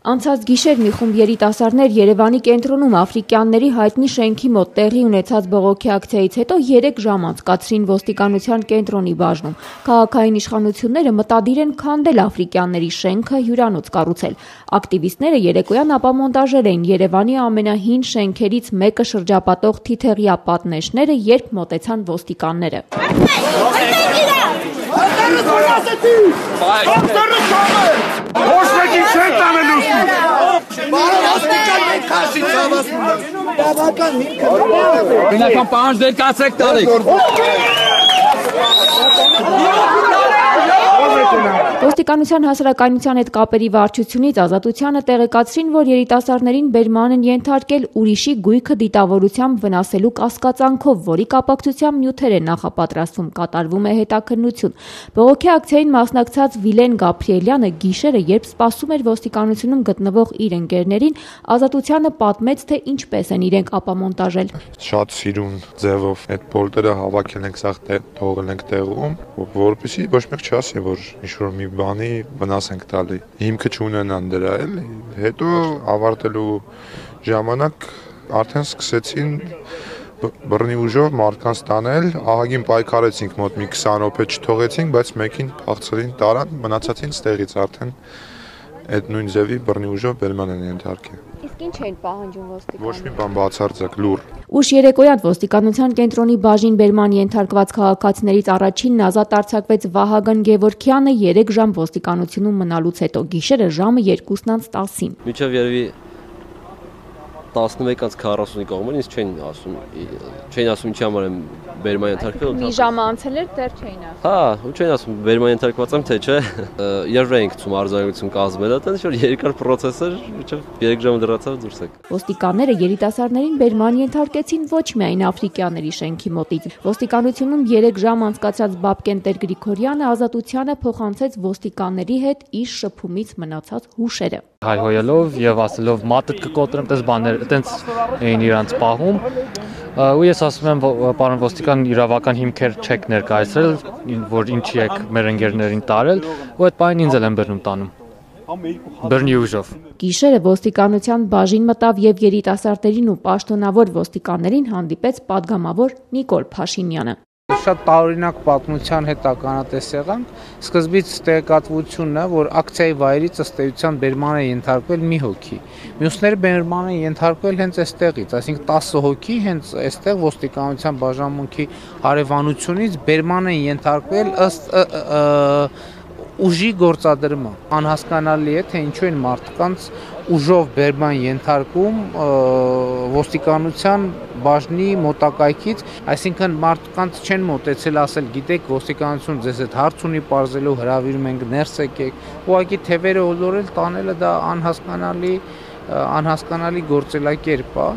Անցած գիշեր մի խումբ երիտասարդներ Երևանի կենտրոնում աֆրիկյանների հայտնի շենքի մոտ տեղի ունեցած բողոքի ակցիայից հետո 3 ժամ անցկացրին ոստիկանության կենտրոնի բաժնում։ Քաղաքային իշխանությունները մտադիր են քանդել աֆրիկյանների շենքը, հյուրանոց կառուցել։ Ակտիվիստները երեկոյան ապամոնտաժել էին Երևանի ամենահին շենքերից մեկը շրջապատող թիթեղյա պատնեշները, երբ մոտեցան ոստիկանները։ Բնական պահանջներ կացեք տալիք։ Ոստիկանության հասարակայնության հետ կապերի վարչությունից Ազատությանը տեղեկացրին, որ երիտասարդներին բերման են ենթարկել ուրիշի գույքը դիտավորությամբ վնասելու կասկածանքով, որի կապակցությամբ նյութեր է նախապատրաստվում, կատարվում է հետաքննություն։ Բողոքի ակցիային մասնակցած Վիլեն Գաբրիելյանը գիշերը, երբ սպասում էր ոստիկանությունում գտնվող իր ընկերներին, Ազատությանը պատմեց, թե ինչպես են իրենք ապամոնտաժել։ Շատ սիրուն ձևով այդ բոլտերը հավաքել ենք սաղ թողել ենք տեղում, որպեսզի ոչ մեկ չասի, որ ինչ-որ մի բանի վնաս ենք տալի։ Հիմքը չունենան դրա էլի։ Հետո ավարտելու ժամանակ արդեն սկսեցին բռնի ուժով մարդկանց տանել, ահագին պայքարեցինք, մոտ մի 20 րոպե չթողեցինք, բայց մեկին փախցրին, տարան, մնացածին ստեղից արդեն այդ նույն ձևի բռնի ուժով բերման են ենթարկել։ Իսկ ինչ են պահանջում ոստիկանները։ Ոչ մի բան բացարձակ, լուր։ Ուշ երեկոյան ոստիկանության կենտրոնի բաժին բերման ենթարկված քաղաքացիներից առաջինն ազատ արձակվեց Վահագն Գևորգյանը 3 ժամ ոստիկանությունում մնալուց հետո, գիշերը ժամը 2:10-ին։ Մինչև երևի 11:40-ի կողմն ինձ չէին ասում ինչի համար եմ բերման ենթարկվել։ Մի ժամ անցել էր, դեռ չէին ասում։ Հա, ու չէին ասում բերման ենթարկված եմ, թե չէ։ Երբ էինք ցում արձանագրություն կազմել, այդպես որ երկար process էր, մինչև 3 ժամ դրացավ դուրս եկա։ Ոստիկանները երիտասարդներին բերման ենթարկեցին ոչ միայն աֆրիկյանների շենքի մոտից։ Ոստիկանությունում 3 ժամ անցկացած Բաբկեն Տեր-Գրիգորյանը Ազատությանը փոխանցեց ոստիկանների հետ իր շփումից մնացած հուշերը։ Հայհոյելով եւ ասելով մատդ կկոտրեմ, այդպես բաներ, այտենց էին իրանց պահում։ Ու ես ասում եմ, պարոն ոստիկան, իրավական հիմքեր չեք ներկայացրել, որ ինչի եք մեր ընկերներին տարել, ու այդ բանին ինձ էլ են բռնում տանում։ Բռնի ուժով։ Գիշերը ոստիկանության բաժին մտավ եւ երիտասարդերին ու պաշտոնավոր ոստիկաններին հանդիպեց падգամավոր Նիկոլ Փաշինյանը։ Շատ տարօրինակ պատմության հետականատես եղանք, սկզբից տեղեկատվությունն է, որ ակցիայի վայրից ըստ էության բերման է ենթարկվել մի հոգի։ Մյուսները բերման են ենթարկվել հենց այստեղից, այսինքն 10 հոգի հենց այստեղ ոստիկանության բաժանմունքի հարևանությունից բերման են ենթարկվել ըստ ուժի գործադրման։ Անհասկանալի է, թե ինչու են մարդկանց ուժով բերման ենթարկում ոստիկանության բաժնի մոտակայքից, այսինքն մարդկանց չեն մոտեցել ասել, գիտեք, ոստիկանություն ձեզ հետ հարց ունի պարզելու, հրավիրում ենք ներս եկեք, ուղղակի թևերը ոլորել տանելը դա անհասկանալի գործելակերպ է։